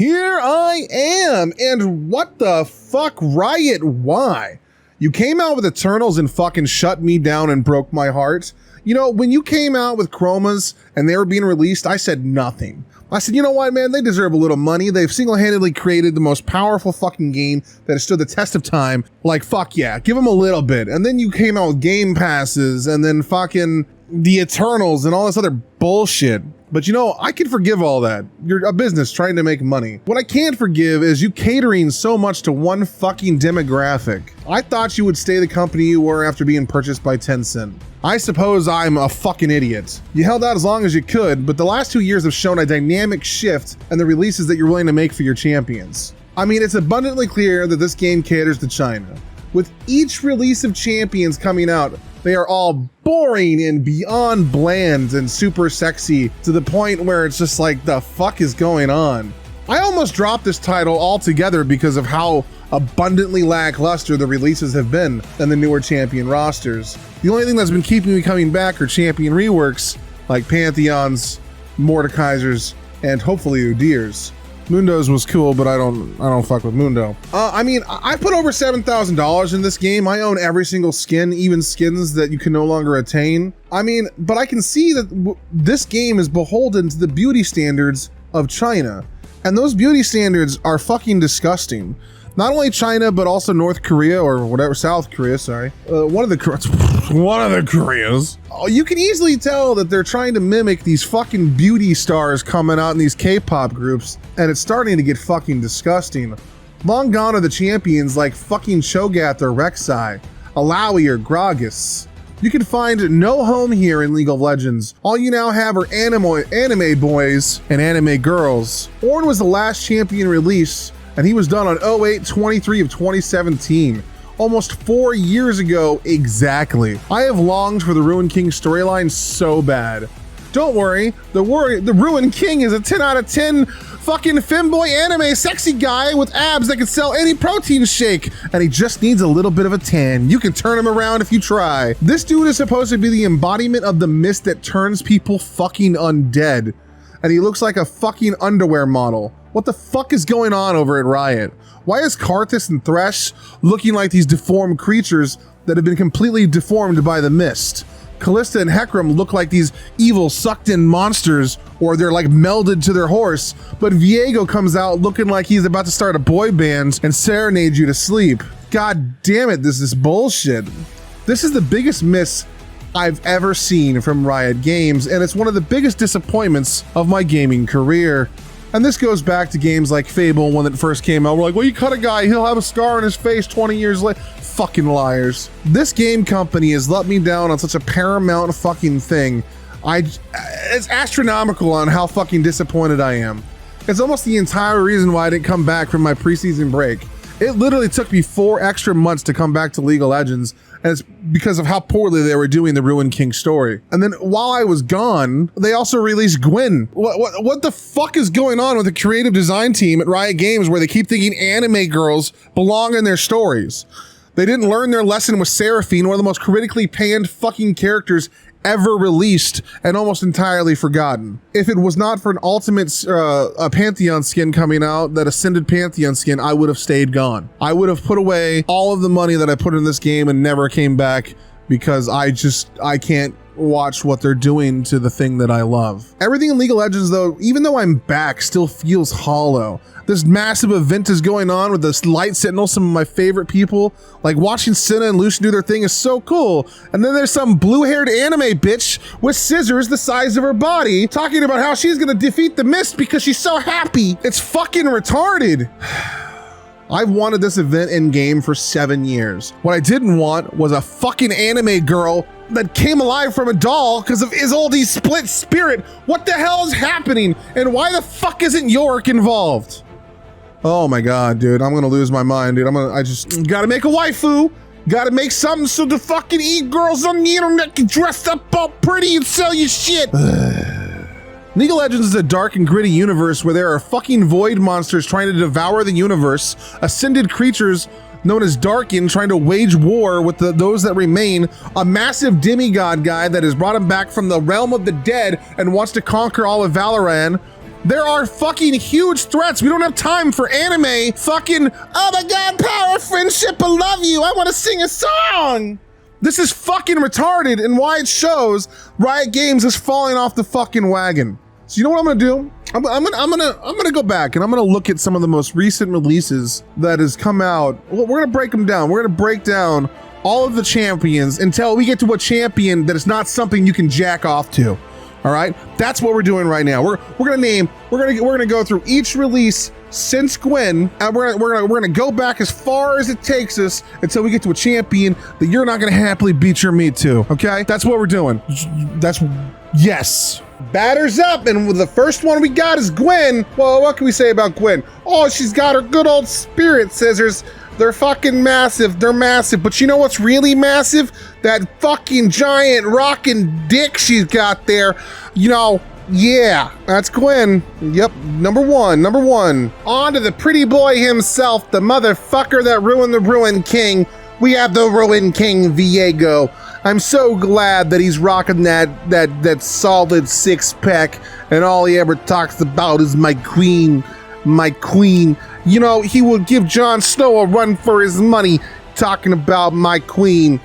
Here I am, and what the fuck, Riot, why? You came out with Eternals and fucking shut me down and broke my heart. You know, when you came out with Chromas and they were being released, I said nothing. I said, you know what, man, they deserve a little money. They've single-handedly created the most powerful fucking game that has stood the test of time. Like, fuck yeah, give them a little bit. And then you came out with Game Passes and then fucking the Eternals and all this other bullshit. But you know, I can forgive all that. You're a business trying to make money. What I can't forgive is you catering so much to one fucking demographic. I thought you would stay the company you were after being purchased by Tencent. I suppose I'm a fucking idiot. You held out as long as you could, but the last 2 years have shown a dynamic shift in the releases that you're willing to make for your champions. I mean, it's abundantly clear that this game caters to China. With each release of champions coming out, they are all boring and beyond bland and super sexy to the point where it's just like, the fuck is going on? I almost dropped this title altogether because of how abundantly lackluster the releases have been in the newer champion rosters. The only thing that's been keeping me coming back are champion reworks like Pantheons, Mordekaisers, and hopefully Udyrs. Mundo's was cool, but I don't fuck with Mundo. I mean, I put over $7,000 in this game. I own every single skin, even skins that you can no longer attain. I mean, but I can see that this game is beholden to the beauty standards of China. And those beauty standards are fucking disgusting. Not only China, but also North Korea or whatever, South Korea, sorry. One of the Koreas. Oh, you can easily tell that they're trying to mimic these fucking beauty stars coming out in these K-pop groups, and it's starting to get fucking disgusting. Long gone are the champions like fucking Cho'Gath or Rek'Sai, Alawi or Gragas. You can find no home here in League of Legends. All you now have are anime boys and anime girls. Ornn was the last champion release, and he was done on 08/23 of 2017. Almost 4 years ago exactly. I have longed for the Ruined King storyline so bad. Don't worry, the Ruined King is a 10 out of 10 fucking femboy anime sexy guy with abs that can sell any protein shake, and he just needs a little bit of a tan. You can turn him around if you try. This dude is supposed to be the embodiment of the mist that turns people fucking undead, and he looks like a fucking underwear model. What the fuck is going on over at Riot? Why is Karthus and Thresh looking like these deformed creatures that have been completely deformed by the mist? Callista and Hecarim look like these evil sucked-in monsters, or they're like melded to their horse, but Viego comes out looking like he's about to start a boy band and serenade you to sleep. God damn it, this is bullshit. This is the biggest miss I've ever seen from Riot Games, and it's one of the biggest disappointments of my gaming career. And this goes back to games like Fable when it first came out. We're like, well, you cut a guy, he'll have a scar on his face 20 years later. Fucking liars. This game company has let me down on such a paramount fucking thing. It's astronomical on how fucking disappointed I am. It's almost the entire reason why I didn't come back from my preseason break. It literally took me 4 extra months to come back to League of Legends, and it's because of how poorly they were doing the Ruined King story. And then while I was gone, they also released Gwyn. What the fuck is going on with the creative design team at Riot Games where they keep thinking anime girls belong in their stories? They didn't learn their lesson with Seraphine, one of the most critically panned fucking characters ever released and almost entirely forgotten. If it was not for an ultimate Pantheon skin coming out, that Ascended Pantheon skin, I would have stayed gone. I would have put away all of the money that I put in this game and never came back because I can't watch what they're doing to the thing that I love. Everything in League of Legends though, even though I'm back, still feels hollow. This massive event is going on with this Light Sentinel, some of my favorite people. Like watching Senna and Lucian do their thing is so cool. And then there's some blue-haired anime bitch with scissors the size of her body talking about how she's gonna defeat the mist because she's so happy. It's fucking retarded. I've wanted this event in game for 7 years. What I didn't want was a fucking anime girl that came alive from a doll because of Isolde's split spirit. What the hell is happening? And why the fuck isn't Yorick involved? Oh my god, dude, I'm gonna lose my mind, dude. I just gotta make a waifu. Gotta make something so the fucking e-girls on the internet can dress up all pretty and sell you shit. League of Legends is a dark and gritty universe where there are fucking void monsters trying to devour the universe, ascended creatures known as Darkin trying to wage war with those that remain, a massive demigod guy that has brought him back from the realm of the dead and wants to conquer all of Valoran, There are fucking huge threats. We don't have time for anime fucking, oh my God, power, friendship, I love you. I want to sing a song. This is fucking retarded, and why it shows Riot Games is falling off the fucking wagon. So you know what I'm gonna do? I'm gonna go back and I'm gonna look at some of the most recent releases that has come out. Well, we're gonna break them down. We're gonna break down all of the champions until we get to a champion that is not something you can jack off to. All right, that's what we're doing right now. We're gonna go through each release since Gwen, and we're gonna go back as far as it takes us until we get to a champion that you're not gonna happily beat your meat to. Okay, that's what we're doing. Yes. Batters up, and the first one we got is Gwen. Well, what can we say about Gwen? Oh, she's got her good old spirit scissors. They're fucking massive. They're massive. But you know what's really massive? That fucking giant rockin' dick she's got there. You know, yeah, that's Gwen. Yep, number one. On to the pretty boy himself, the motherfucker that ruined the Ruin King. We have the Ruin King, Viego. I'm so glad that he's rocking that solid six-pack, and all he ever talks about is my queen. You know, he will give Jon Snow a run for his money talking about my queen.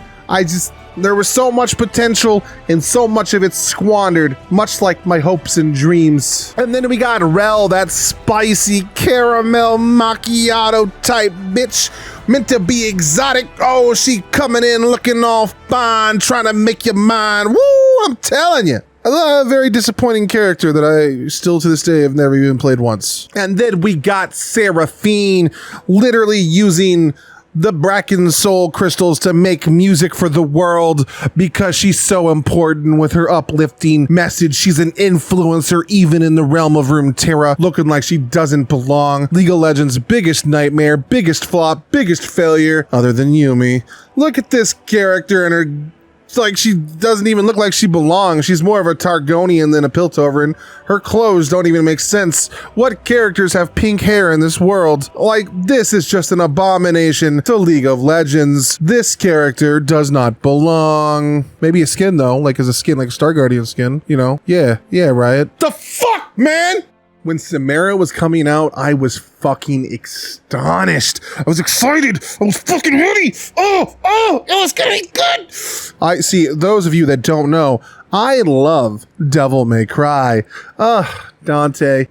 There was so much potential and so much of it squandered, much like my hopes and dreams. And then we got Rel, that spicy caramel macchiato type bitch, meant to be exotic. Oh, she coming in looking all fine, trying to make you mine. Woo, I'm telling you. A very disappointing character that I still to this day have never even played once. And then we got Seraphine, literally using the Bracken Soul crystals to make music for the world because she's so important with her uplifting message. She's an influencer even in the realm of Runeterra, looking like she doesn't belong. League of Legends' biggest nightmare, biggest flop, biggest failure, other than Yumi. Look at this character and her. It's like she doesn't even look like she belongs. She's more of a Targonian than a Piltover. Her clothes don't even make sense. What characters have pink hair in this world? Like, this is just an abomination to League of Legends. This character does not belong. Maybe a skin though, like as a skin, like a Star Guardian skin, you know? Yeah, Riot. The fuck, man? When Samara was coming out, I was fucking astonished. I was excited. I was fucking ready. Oh, it was gonna be good. I see, those of you that don't know, I love Devil May Cry. Dante.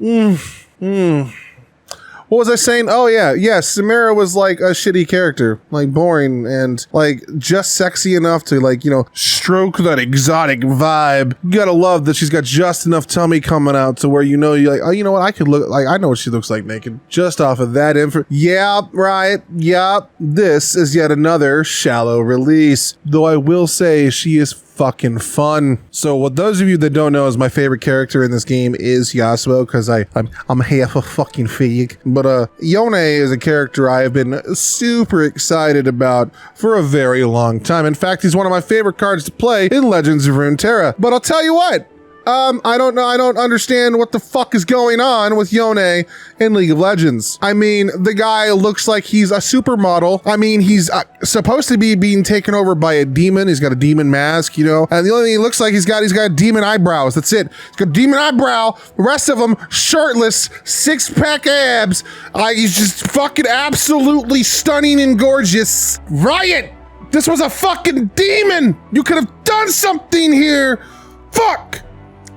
What was I saying? Oh yeah, Samara was like a shitty character, like boring and like just sexy enough to like, you know, stroke that exotic vibe. You gotta love that she's got just enough tummy coming out to where you know you're like, oh, you know what, I could look like, I know what she looks like naked just off of that info. Yeah, right. Yeah, this is yet another shallow release. Though I will say she is fucking fun. So what those of you that don't know is my favorite character in this game is Yasuo, because I'm half a fucking fig. But Yone is a character I have been super excited about for a very long time. In fact, he's one of my favorite cards to play in Legends of Runeterra. But I'll tell you what, I don't know. I don't understand what the fuck is going on with Yone in League of Legends. I mean, the guy looks like he's a supermodel. I mean, he's supposed to be being taken over by a demon. He's got a demon mask, you know, and the only thing he looks like he's got demon eyebrows. That's it. He's got demon eyebrow. The rest of them shirtless, six-pack abs. He's just fucking absolutely stunning and gorgeous. Riot! This was a fucking demon! You could have done something here! Fuck!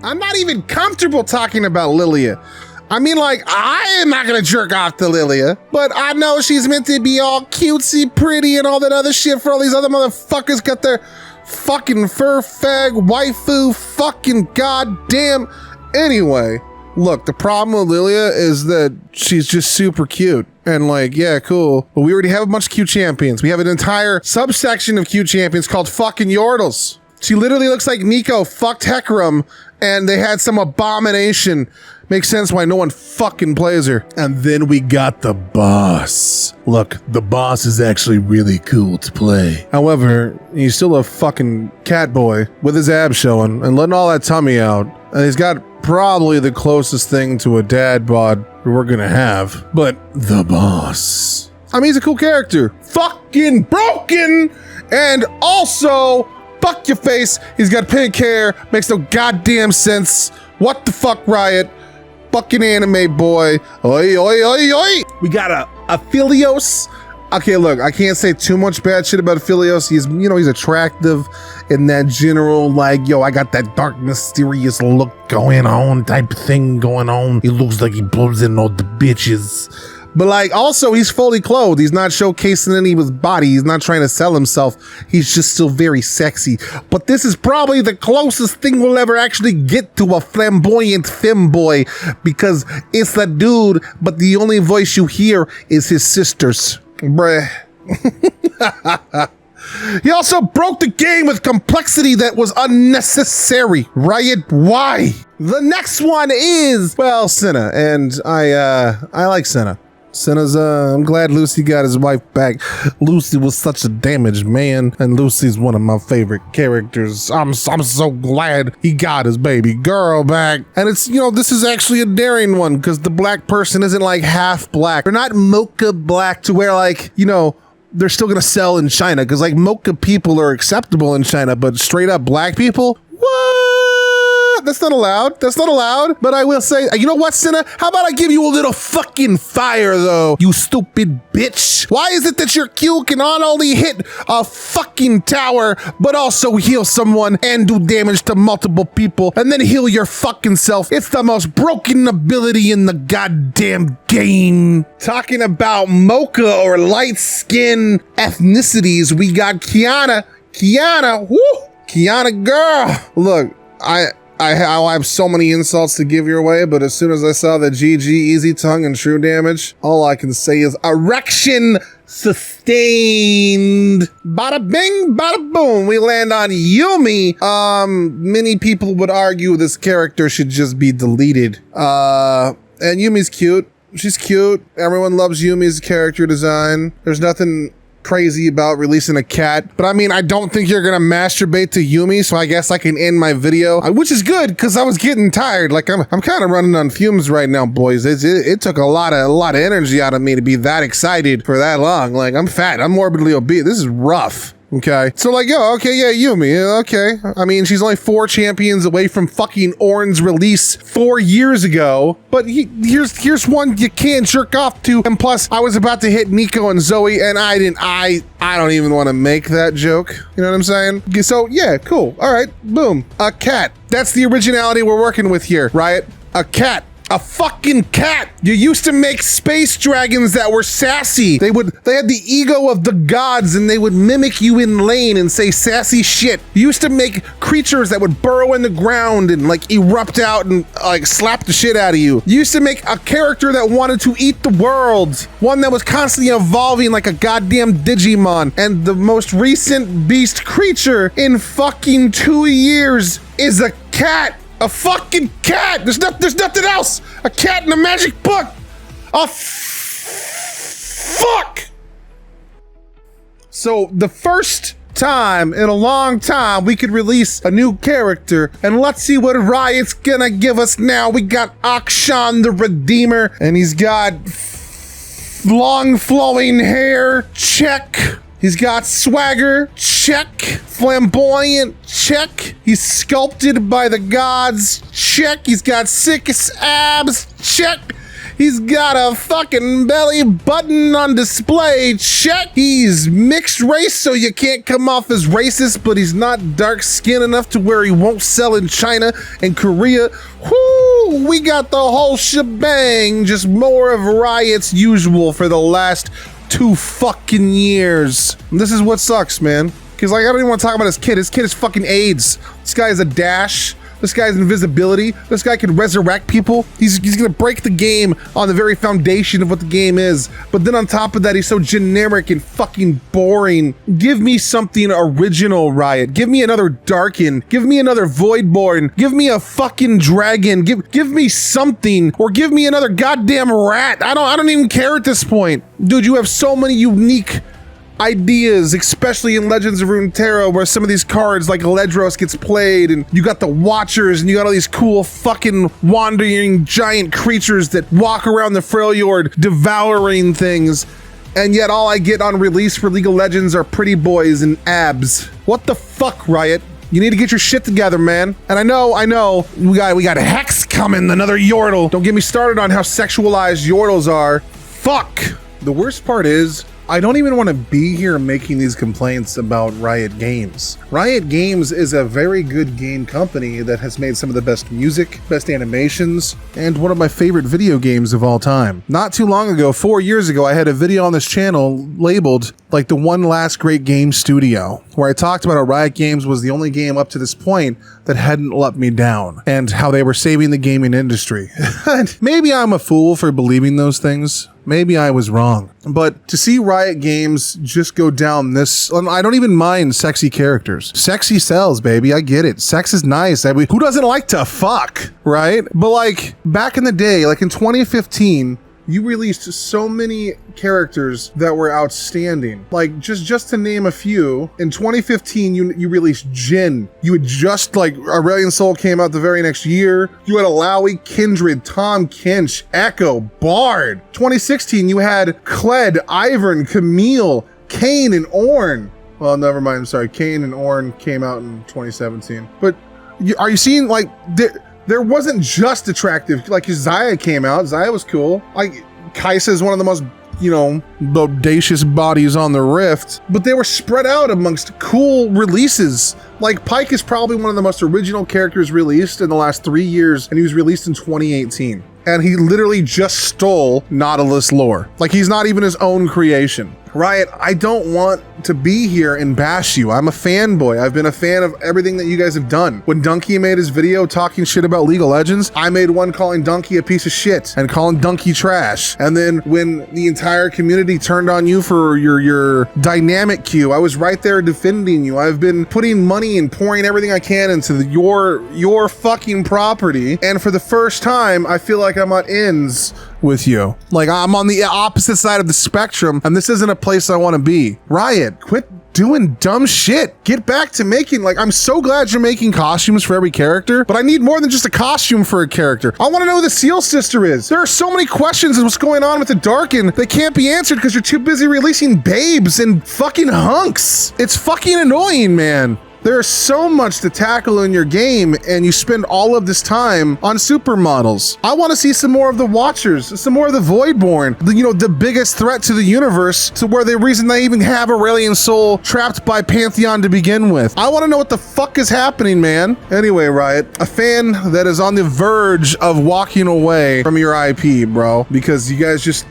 I'm not even comfortable talking about Lilia. I mean, like, I am not gonna jerk off to Lilia, but I know she's meant to be all cutesy, pretty, and all that other shit for all these other motherfuckers got their fucking fur fag, waifu, fucking goddamn. Anyway, look, the problem with Lilia is that she's just super cute. And like, yeah, cool. But we already have a bunch of cute champions. We have an entire subsection of cute champions called fucking Yordles. She literally looks like Nico fucked Hecarim and they had some abomination. Makes sense why no one fucking plays her. And then we got the boss. Look, the boss is actually really cool to play. However, he's still a fucking cat boy with his abs showing and letting all that tummy out. And he's got probably the closest thing to a dad bod we're gonna have. But the boss. I mean, he's a cool character. Fucking broken! And also, fuck your face. He's got pink hair. Makes no goddamn sense. What the fuck, Riot? fucking anime boy. Oi, oi, oi, oi. We got a Philios. Okay, look, I can't say too much bad shit about Philios. He's, you know, he's attractive in that general, like, yo, I got that dark, mysterious look going on type thing going on. He looks like he blows in all the bitches. But like, also, he's fully clothed. He's not showcasing any of his body. He's not trying to sell himself. He's just still very sexy. But this is probably the closest thing we'll ever actually get to a flamboyant femboy, because it's the dude, but the only voice you hear is his sister's. Bruh. He also broke the game with complexity that was unnecessary. Riot, why? The next one is, well, Senna, and I like Senna. Senna's, I'm glad Lucy got his wife back. Lucy was such a damaged man, and Lucy's one of my favorite characters. I'm so glad he got his baby girl back. And it's, you know, this is actually a daring one, because the black person isn't like half black. They're not mocha black to where, like, you know, they're still gonna sell in China, because like mocha people are acceptable in China, but straight up black people, what? That's not allowed. That's not allowed. But I will say, you know what, Senna? How about I give you a little fucking fire, though, you stupid bitch? Why is it that your Q can not only hit a fucking tower, but also heal someone and do damage to multiple people, and then heal your fucking self? It's the most broken ability in the goddamn game. Talking about mocha or light skin ethnicities, we got Kiana. Kiana, whoo! Kiana girl. Look, I have so many insults to give your way, but as soon as I saw the GG, easy tongue, and true damage, all I can say is erection sustained. Bada bing, bada boom. We land on Yumi. Many people would argue this character should just be deleted. And Yumi's cute. She's cute. Everyone loves Yumi's character design. There's nothing crazy about releasing a cat, but I mean, I don't think you're gonna masturbate to Yumi, so I guess I can end my video, which is good, because I was getting tired. Like, I'm kind of running on fumes right now, boys. It took a lot of energy out of me to be that excited for that long. Like, I'm fat, I'm morbidly obese. This is rough. Okay, so like, yo, okay, yeah, Yumi, okay. I mean, she's only 4 champions away from fucking Orin's release 4 years ago, but here's one you can't jerk off to. And plus, I was about to hit Nico and Zoe, and I don't even want to make that joke. You know what I'm saying? So yeah, cool. All right, boom. A cat. That's the originality we're working with here, Riot. A cat. A fucking cat. You used to make space dragons that were sassy. They had the ego of the gods, and they would mimic you in lane and say sassy shit. You used to make creatures that would burrow in the ground and like erupt out and like slap the shit out of you. You used to make a character that wanted to eat the world. One that was constantly evolving like a goddamn Digimon. And the most recent beast creature in fucking 2 years is a cat. A fucking cat! There's nothing else! A cat in a magic book! Fuck! So, the first time in a long time we could release a new character, and let's see what Riot's gonna give us now. We got Akshan the Redeemer, and he's got long flowing hair, check. He's got swagger, check. Flamboyant, check. He's sculpted by the gods, check. He's got sickest abs, check. He's got a fucking belly button on display, check. He's mixed race, so you can't come off as racist, but he's not dark skinned enough to where he won't sell in China and Korea. Whoo, we got the whole shebang. Just more of Riot's usual for the last 2 fucking years. And this is what sucks, man. Because like, I don't even want to talk about his kid. His kid is fucking AIDS. This guy is a dash. This guy is invisibility. This guy can resurrect people. He's gonna break the game on the very foundation of what the game is. But then on top of that, he's so generic and fucking boring. Give me something original, Riot. Give me another Darkin. Give me another Voidborn. Give me a fucking dragon. Give me something. Or give me another goddamn rat. I don't even care at this point. Dude, you have so many unique ideas, especially in Legends of Runeterra, where some of these cards like Ledros gets played, and you got the Watchers, and you got all these cool fucking wandering giant creatures that walk around the Freljord devouring things, and yet all I get on release for League of Legends are pretty boys and abs. What the fuck, Riot? You need to get your shit together, man. And I know, we got Hex coming, another yordle. Don't get me started on how sexualized yordles are. Fuck. The worst part is, I don't even want to be here making these complaints about Riot Games. Riot Games is a very good game company that has made some of the best music, best animations, and one of my favorite video games of all time. Not too long ago, 4 years ago, I had a video on this channel labeled like the one last great game studio, where I talked about how Riot Games was the only game up to this point that hadn't let me down, and how they were saving the gaming industry. And maybe I'm a fool for believing those things. Maybe I was wrong. But to see Riot Games just go down this, I don't even mind sexy characters. Sexy sells, baby. I get it. Sex is nice. I mean, who doesn't like to fuck, right? But like back in the day, like in 2015, you released so many characters that were outstanding. Like, just to name a few, in 2015, you released Jhin. You had just, like, Aurelion Sol came out the very next year. You had Alawi, Kindred, Tahm Kench, Echo, Bard. 2016, you had Kled, Ivern, Camille, Kayn, and Ornn. Well, never mind, I'm sorry. Kayn and Ornn came out in 2017. But are you seeing, like, there wasn't just attractive, like Xayah came out, Xayah was cool. Like Kai'Sa is one of the most, you know, bodacious bodies on the Rift, but they were spread out amongst cool releases. Like Pyke is probably one of the most original characters released in the last 3 years, and he was released in 2018. And he literally just stole Nautilus lore. Like he's not even his own creation. Riot, I don't want to be here and bash you. I'm a fanboy. I've been a fan of everything that you guys have done. When Donkey made his video talking shit about League of Legends, I made one calling Donkey a piece of shit and calling Donkey trash. And then when the entire community turned on you for your dynamic queue, I was right there defending you. I've been putting money and pouring everything I can into your fucking property. And for the first time, I feel like I'm at ends with you. Like I'm on the opposite side of the spectrum, and this isn't a place I want to be. Riot, quit doing dumb shit. Get back to making, like, I'm so glad you're making costumes for every character, but I need more than just a costume for a character. I want to know who the Seal Sister is. There are so many questions of what's going on with the Darkin that can't be answered because you're too busy releasing babes and fucking hunks. It's fucking annoying, man. There's so much to tackle in your game, and you spend all of this time on supermodels. I want to see some more of the Watchers, some more of the Voidborn, the biggest threat to the universe, to where the reason they even have Aurelion Sol trapped by Pantheon to begin with. I want to know what the fuck is happening, man. Anyway, Riot, a fan that is on the verge of walking away from your IP, bro, because you guys just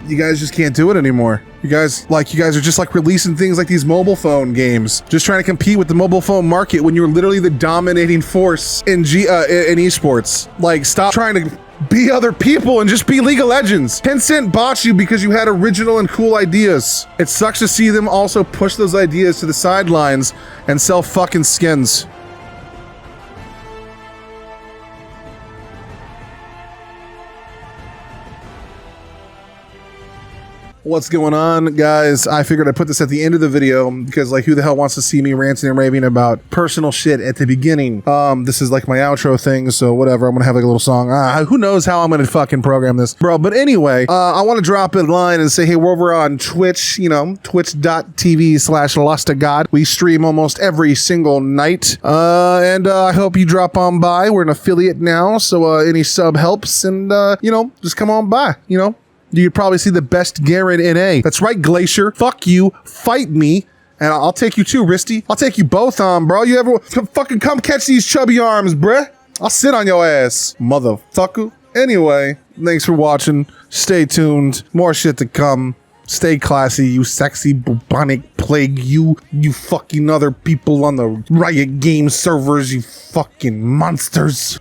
can't do it anymore. You guys are just like releasing things like these mobile phone games, just trying to compete with the mobile phone market when you're literally the dominating force in esports. Like, stop trying to be other people and just be League of Legends. Tencent bought you because you had original and cool ideas. It sucks to see them also push those ideas to the sidelines and sell fucking skins. What's going on, guys? I figured I'd put this at the end of the video because, like, who the hell wants to see me ranting and raving about personal shit at the beginning? This is like my outro thing, so whatever. I'm gonna have like a little song. Who knows how I'm gonna fucking program this, bro? But anyway, I want to drop a line and say, hey, we're over on Twitch, twitch.tv/losttogod. We stream almost every single night, and I hope you drop on by. We're an affiliate now, so any sub helps, and just come on by. You could probably see the best Garen NA. That's right, Glacier. Fuck you. Fight me. And I'll take you too, Risty. I'll take you both on, bro. You ever fucking come catch these chubby arms, bruh? I'll sit on your ass, motherfucker. Anyway, thanks for watching. Stay tuned. More shit to come. Stay classy, you sexy bubonic plague. You fucking other people on the Riot Games servers, you fucking monsters.